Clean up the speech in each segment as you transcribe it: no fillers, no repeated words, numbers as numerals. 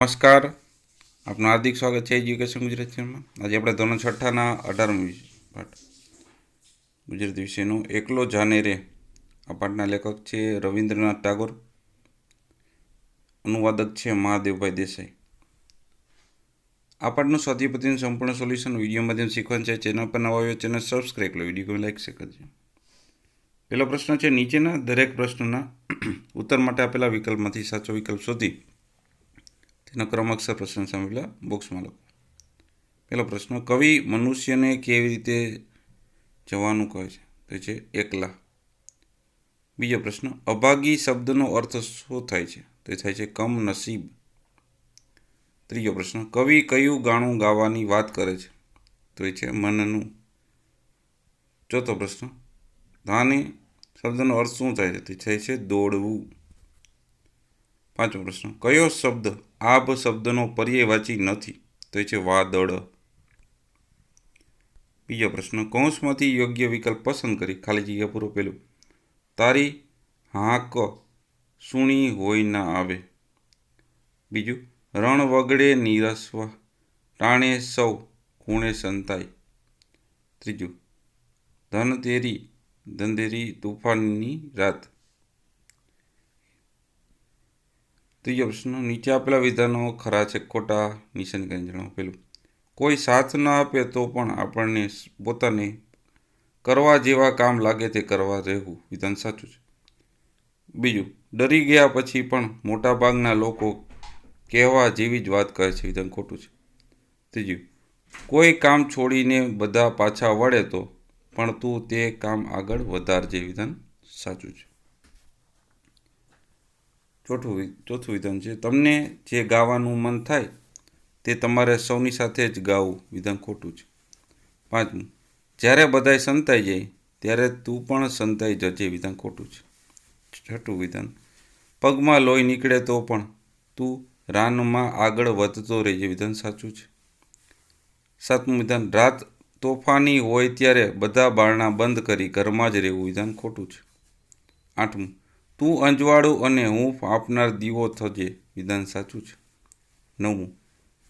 નમસ્કાર, આપનું હાર્દિક સ્વાગત છે એજ્યુકેશન ગુજરાતી ચેનલમાં. આજે આપણે ધોરણ છઠ્ઠાના 18મી પાઠ ગુજરાતી વિષયનો એકલો જાને રે આ પાઠના લેખક છે રવિન્દ્રનાથ ટાગોર, અનુવાદક છે મહાદેવભાઈ દેસાઈ. આ પાઠનું સ્વાધ્યાયપોથીનું સંપૂર્ણ સોલ્યુશન વિડીયો માધ્યમ શીખવાનું છે. ચેનલ પર નવા આવ્યો ચેનલ સબસ્ક્રાઈબ કરો, વિડીયો લાઈક શેર કરજો. પહેલો પ્રશ્ન છે, નીચેના દરેક પ્રશ્નના ઉત્તર માટે આપેલા વિકલ્પમાંથી સાચો વિકલ્પ શોધી તેનો ક્રમ અક્ષર પ્રશ્ન સામેલા બોક્સમાં લખો. પહેલો પ્રશ્ન, કવિ મનુષ્યને કેવી રીતે જવાનું કહે છે? તો છે એકલા. બીજો પ્રશ્ન, અભાગી શબ્દનો અર્થ શું થાય છે? તો થાય છે કમ નસીબ. ત્રીજો પ્રશ્ન, કવિ કયું ગાણું ગાવાની વાત કરે છે? તો એ છે મનનું. ચોથો પ્રશ્ન, ધાને શબ્દનો અર્થ શું થાય છે? તો થાય છે દોડવું. પાંચમો પ્રશ્ન, કયો શબ્દ આભ શબ્દનો પર્યાયવાચી નથી? તો એ છે વાદળ. બીજો પ્રશ્ન, કૌંસમાંથી યોગ્ય વિકલ્પ પસંદ કરી ખાલી જગ્યા પૂરો. પેલું, તારી હાક સુણી હોય ના આવે. બીજું, રણ વગડે નીરસવા ટાણે સૌ ખૂણે સંતાય. ત્રીજું, ધંધેરી તુફાનની રાત. ત્રીજો પ્રશ્ન, નીચે આપેલા વિધાનો ખરા છે ખોટા? નિશાની કરીને જણાવો. પેલું, કોઈ સાથ ન આપે તો પણ આપણને પોતાને કરવા જેવા કામ લાગે તે કરવા રહેવું. વિધાન સાચું છે. બીજું, ડરી ગયા પછી પણ મોટાભાગના લોકો કહેવા જેવી જ વાત કહે છે. વિધાન ખોટું છે. ત્રીજું, કોઈ કામ છોડીને બધા પાછા વળે તો પણ તું તે કામ આગળ વધારજે. વિધાન સાચું છે. ચોથું વિધાન છે, તમને જે ગાવાનું મન થાય તે તમારે સૌની સાથે જ ગાવું. વિધાન ખોટું છે. પાંચમું, જ્યારે બધાય સંતાઈ જાય ત્યારે તું પણ સંતાઈ જજે. વિધાન ખોટું છે. છઠ્ઠું વિધાન, પગમાં લોહી નીકળે તો પણ તું રાનમાં આગળ વધતો રહેજે. વિધાન સાચું છે. સાતમું વિધાન, રાત તોફાની હોય ત્યારે બધા બારણા બંધ કરી ઘરમાં જ રહેવું. વિધાન ખોટું છે. આઠમું, તું અંજવાળું અને હું આપનાર દીવો થજે. વિધાન સાચું છે. નવમું,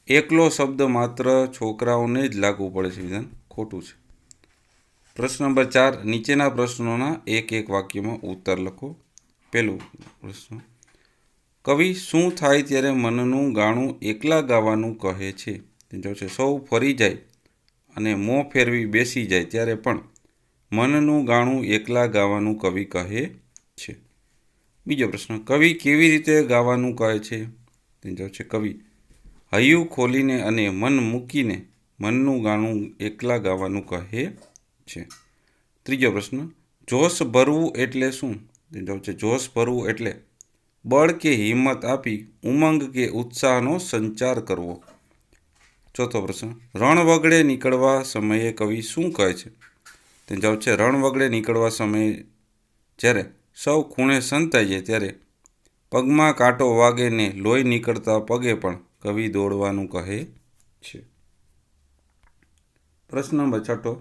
એકલો શબ્દ માત્ર છોકરાઓને જ લાગુ પડે છે. વિધાન ખોટું છે. પ્રશ્ન નંબર 4, નીચેના પ્રશ્નોના એક વાક્યમાં ઉત્તર લખો. પહેલું પ્રશ્ન, કવિ શું થાય ત્યારે મનનું ગાણું એકલા ગાવાનું કહે છે? તે છે સૌ ફરી જાય અને મોં ફેરવી બેસી જાય ત્યારે પણ મનનું ગાણું એકલા ગાવાનું કવિ કહે છે. બીજો પ્રશ્ન, કવિ કેવી રીતે ગાવાનું કહે છે? તે છે કવિ હૈયું ખોલીને અને મન મૂકીને મનનું ગાણું એકલા ગાવાનું કહે છે. ત્રીજો પ્રશ્ન, જોશ ભરવું એટલે શું? તે છે જોશ ભરવું એટલે બળ કે હિંમત આપી ઉમંગ કે ઉત્સાહનો સંચાર કરવો. ચોથો પ્રશ્ન, રણ વગડે નીકળવા સમયે કવિ શું કહે છે? તે જવાબ છે રણ વગડે નીકળવા સમયે જ્યારે સૌ ખૂણે સંતાઈ જાય ત્યારે પગમાં કાંટો વાગે ને લોહી નીકળતા પગે પણ કવિ દોડવાનું કહે છે. પ્રશ્ન નંબર 6,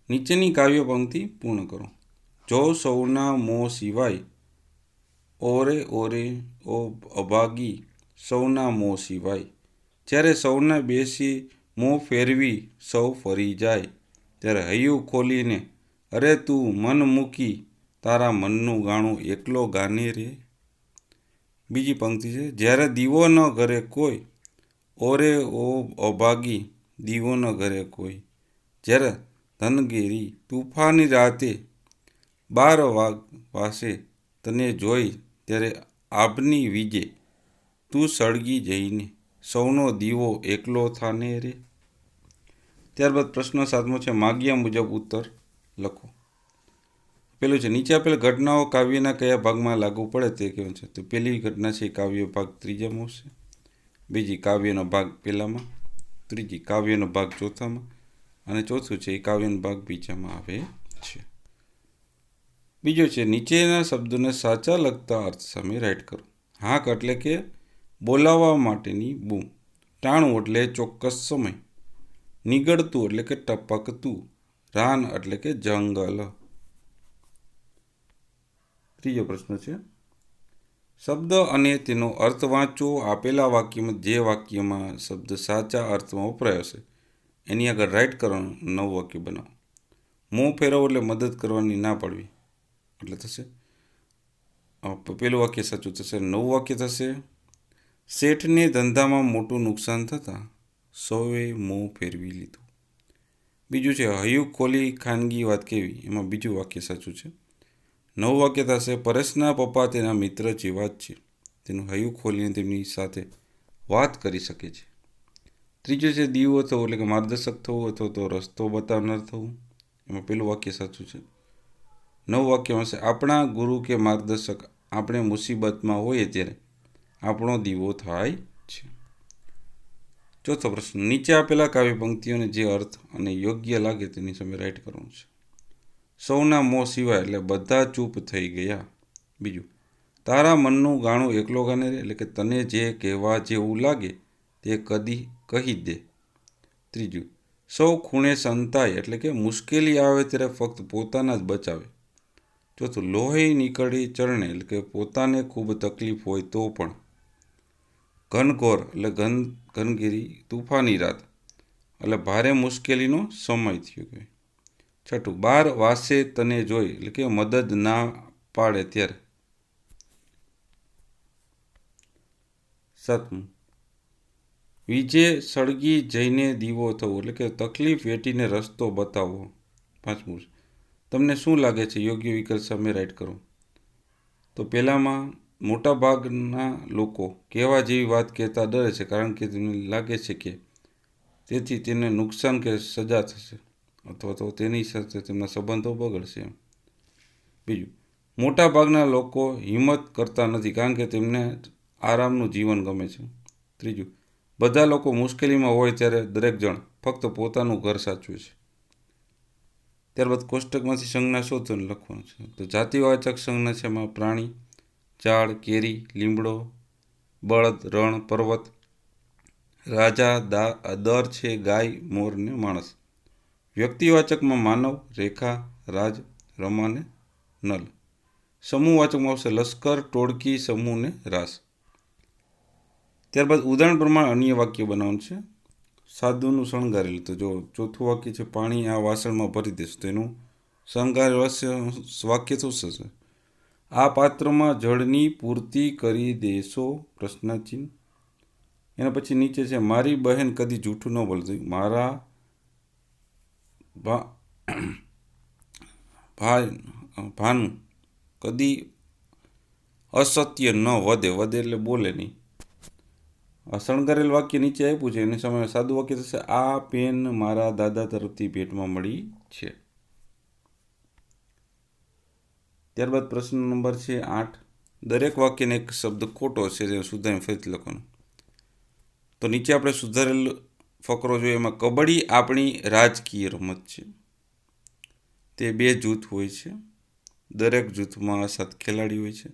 નીચેની કાવ્ય પંક્તિ પૂર્ણ કરો. જો સૌના મોં સિવાય ઓરે ઓરે ઓ અભાગી સૌના મોં સિવાય. જ્યારે સૌને બેસી મોં ફેરવી સૌ ફરી જાય ત્યારે હૈયું ખોલીને અરે તું મન મૂકી તારા મનનું ગાણું એકલો ગાને રે. બીજી પંક્તિ છે, જ્યારે દીવો ન ઘરે કોઈ ઓરે ઓ અભાગી દીવો ન ઘરે કોઈ. જ્યારે ધનગેરી તુફાની રાતે 12 વાસે તને જોઈ ત્યારે આભની વીજે તું સળગી જઈને સૌનો દીવો એકલો થાને રે. ત્યારબાદ પ્રશ્ન 7મો છે, માગ્યા મુજબ ઉત્તર લખો. પેલું છે, નીચે આપેલ ઘટનાઓ કાવ્યના કયા ભાગમાં લાગુ પડે તે કહેવું છે? તો પહેલી ઘટના છે કાવ્ય ભાગ 3માં છે. બીજી કાવ્યનો ભાગ 1માં. ત્રીજી કાવ્યનો ભાગ 4માં. અને ચોથું છે એ કાવ્યનો ભાગ 2માં આવે છે. બીજો છે, નીચેના શબ્દોને સાચા લગતા અર્થ સામે રાઈટ કરો. હાક એટલે કે બોલાવવા માટેની બૂમ. ટાણું એટલે ચોક્કસ સમય. નીગળતું એટલે કે ટપકતું. રાન એટલે કે જંગલ. ત્રીજો પ્રશ્ન છે, શબ્દ અને તેનો અર્થ વાંચો. આપેલા વાક્યમાં જે વાક્યમાં શબ્દ સાચા અર્થમાં વપરાયો હશે એની આગળ રાઈટ કરવાનું, નવું વાક્ય બનાવો. મોં ફેરવો એટલે મદદ કરવાની ના પાડવી એટલે થશે પેલું વાક્ય સાચું થશે. નવું વાક્ય થશે શેઠને ધંધામાં મોટું નુકસાન થતાં સૌએ મોં ફેરવી લીધું. બીજું છે હૈયું ખોલી ખાનગી વાત કેવી, એમાં બીજું વાક્ય સાચું છે. નવું વાક્ય થશે પરેશના પપ્પા તેના મિત્ર જેવા જ છે, તેનું હૈયું ખોલીને તેમની સાથે વાત કરી શકે છે. ત્રીજું છે દીવો થવું એટલે કે માર્ગદર્શક થવું અથવા તો રસ્તો બતાવનાર થવું, એમાં પેલું વાક્ય સાચું છે. નવું વાક્યમાં છે આપણા ગુરુ કે માર્ગદર્શક આપણે મુસીબતમાં હોઈએ ત્યારે આપણો દીવો થાય છે. ચોથો પ્રશ્ન નીચે આપેલા કાવ્ય પંક્તિઓને જે અર્થ અને યોગ્ય લાગે તેની સામે રાઈટ કરવાનું છે. સૌના મોં સિવાય એટલે બધા ચૂપ થઈ ગયા. બીજું તારા મનનું ગાણું એકલો ગાને રે એટલે કે તને જે કહેવા જેવું લાગે તે કદી કહી દે. ત્રીજું સૌ ખૂણે સંતાય એટલે કે મુશ્કેલી આવે ત્યારે ફક્ત પોતાના જ બચાવે. ચોથું લોહી નીકળી ચરણે એટલે કે પોતાને ખૂબ તકલીફ હોય તો પણ. ઘનઘોર એટલે ઘનઘેરી તુફાની રાત એટલે ભારે મુશ્કેલીનો સમય થયો કહેવાય. છઠ્ઠું બાર વાસે તને જોઈ એટલે કે મદદ ના પાડે ત્યારે. સાતમું વિજે સળગી જઈને દીવો થવો એટલે કે તકલીફ વેઠીને રસ્તો બતાવવો. પાંચમું તમને શું લાગે છે, યોગ્ય વિકલ્પ સામે રાઈટ કરો. તો પહેલામાં મોટાભાગના લોકો કહેવા જેવી વાત કહેતા ડરે છે કારણ કે તેમને લાગે છે કે તેથી તેને નુકસાન કે સજા થશે અથવા તો તેની સાથે તેમના સંબંધો બગડશે. બીજું મોટાભાગના લોકો હિંમત કરતા નથી કારણ કે તેમને આરામનું જીવન ગમે છે. ત્રીજું બધા લોકો મુશ્કેલીમાં હોય ત્યારે દરેક જણ ફક્ત પોતાનું ઘર સાચવે છે. ત્યારબાદ કોષ્ટકમાંથી સંજ્ઞા શોધો લખવાનું છે. તો જાતિવાચક સંજ્ઞા છે એમાં પ્રાણી, ઝાડ, કેરી, લીમડો, બળદ, રણ, પર્વત, રાજા, દર છે, ગાય, મોર ને માણસ. વ્યક્તિવાચકમાં માનવ, રેખા, રાજ, રમા ને નલ. સમૂહવાચકમાં આવશે લશ્કર, ટોળકી, સમૂહ ને રાસ. ત્યારબાદ ઉદાહરણ પ્રમાણે અન્ય વાક્ય બનાવવાનું છે. સાધુનું શણગારેલું, તો જો ચોથું વાક્ય છે પાણી આ વાસણમાં ભરી દેશું, તો એનું શણગારેલું વાક્ય શું થશે? આ પાત્રમાં જળની પૂર્તિ કરી દેશો પ્રશ્નચિહ્ન. એના પછી નીચે છે મારી બહેન કદી જૂઠું ન બોલતી, મારા ભાનું કદી અસત્ય ન વધે, વધે એટલે બોલે નહીં. શણગારેલ વાક્ય નીચે આપ્યું છે એની સામે સાદું વાક્ય થશે આ પેન મારા દાદા તરફથી ભેટમાં મળી છે. ત્યારબાદ પ્રશ્ન નંબર છે 8. દરેક વાક્યને એક શબ્દ ખોટો છે જે સુધારીને ફરીથી લખવાનો. તો નીચે આપણે સુધારેલ ફકરો જોઈએ એમાં કબડ્ડી આપણી રાજકીય રમત છે. તે 2 જૂથ હોય છે, દરેક જૂથમાં 7 ખેલાડી હોય છે.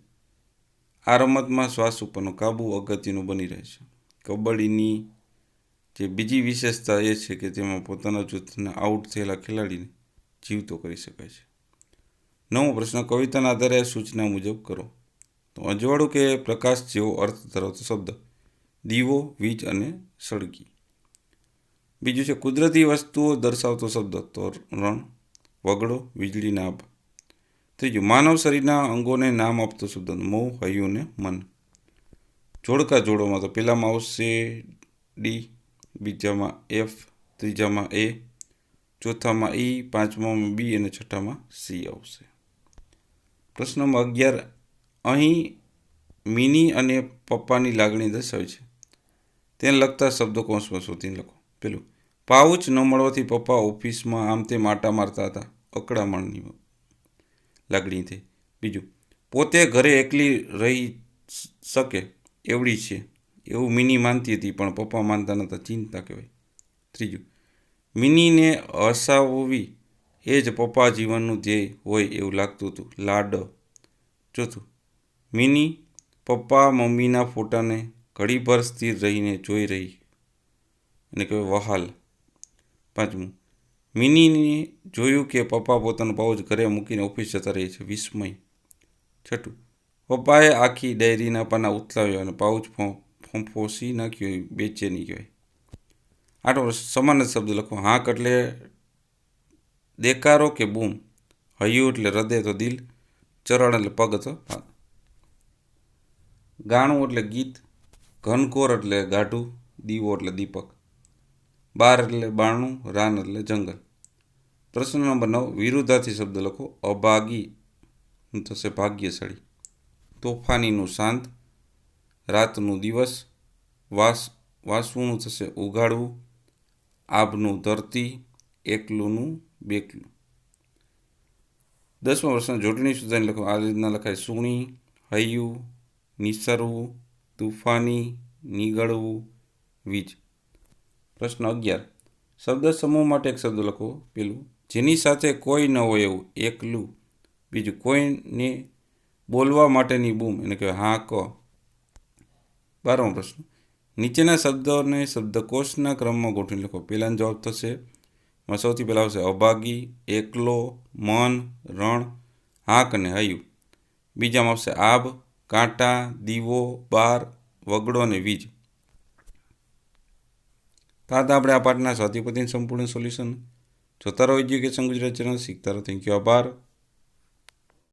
આ રમતમાં શ્વાસ ઉપરનો કાબુ અગત્યનું બની રહે છે. કબડ્ડીની જે બીજી વિશેષતા એ છે કે તેમાં પોતાના જૂથના આઉટ થયેલા ખેલાડીને જીવતો કરી શકાય છે. 9મો પ્રશ્ન કવિતાના આધારે સૂચના મુજબ કરો. તો અજવાળું કે પ્રકાશ જેવો અર્થ ધરાવતો શબ્દ દીવો, વીજ અને સળગી. બીજું છે કુદરતી વસ્તુઓ દર્શાવતો શબ્દ તો રણ, વગડો, વીજળીના આભ. ત્રીજું માનવ શરીરના અંગોને નામ આપતો શબ્દ મોં, હૈયું ને મન. જોડકા જોડોમાં તો પહેલામાં આવશે ડી, બીજામાં એફ, ત્રીજામાં એ, ચોથામાં ઈ, પાંચમામાં બી અને છઠ્ઠામાં સી આવશે. પ્રશ્ન નંબર 11. અહીં મિની અને પપ્પાની લાગણી દર્શાવે છે, તેને લગતા શબ્દો કૌંસમાં શોધીને લખો. પેલું પાઉચ ન મળવાથી પપ્પા ઓફિસમાં આમ તેમ આટા મારતા હતા, અકળામણની લાગણી થઈ. બીજું પોતે ઘરે એકલી રહી શકે એવડી છે એવું મિની માનતી હતી પણ પપ્પા માનતા નહોતા, ચિંતા કહેવાય. ત્રીજું મિનીને હસાવવી એ જ પપ્પા જીવનનું ધ્યેય હોય એવું લાગતું હતું, લાડ. ચોથું મિની પપ્પા મમ્મીના ફોટાને ઘડીભર સ્થિર રહીને જોઈ રહી એને કહેવાય વહાલ. પાંચમું મિનીને જોયું કે પપ્પા પોતાનું પાઉચ ઘરે મૂકીને ઓફિસ જતા રહે છે, વિસ્મય. છઠ્ઠું પપ્પાએ આખી ડાયરીના પાના ઉથલાવ્યા અને પાઉચ ફોંફોસી નાખ્યું. બેચેની કહેવાય. 8 વર્ષ સમાન શબ્દ લખો. હાંક એટલે દેકારો કે બૂમ. હૈયું એટલે હૃદય તો દિલ. ચરણ એટલે પગ અથવા ભાગ. ગાણું એટલે ગીત. ઘનકોર એટલે ગાઢું. દીવો એટલે દીપક. બાર એટલે બારણું. રાન એટલે જંગલ. પ્રશ્ન નંબર 9. વિરુદ્ધાર્થી શબ્દ લખો. અભાગી થશે ભાગ્યશાળી. તોફાનીનું શાંત. રાતનું દિવસ. વાસવુંનું થશે ઉગાડવું. આભનું ધરતી. એકલુંનું બેકલું. 10મા પ્રશ્ન. જોડણી સુધારી લખો. આ રીતના લખાય. સૂણી, હૈયું, નિસરવું, તુફાની, નીગળવું, વીજ. પ્રશ્ન 11. શબ્દ સમૂહ માટે એક શબ્દ લખો. પેલું, જેની સાથે કોઈ ન હોય એવું. એકલું. બીજું, કોઈને બોલવા માટેની બૂમ, એને કહેવાય હા ક. 12મો પ્રશ્ન. નીચેના શબ્દોને શબ્દકોશના ક્રમમાં ગોઠવી લખો. પહેલાનો જવાબ થશે, સૌથી પહેલાં આવશે અભાગી, એકલો, મન, રણ, હાંક અને હૈયું. બીજામાં આવશે આભ, કાંટા, દીવો, બાર, વગડો અને વીજ. તો આ આપણે આ પાઠના સ્વાધ્યાય પોથીનું સંપૂર્ણ સોલ્યુશન જોતા રહો. એજ્યુકેશન ગુજરાત ચેનલ શીખતા રહો. Thank you. આભાર.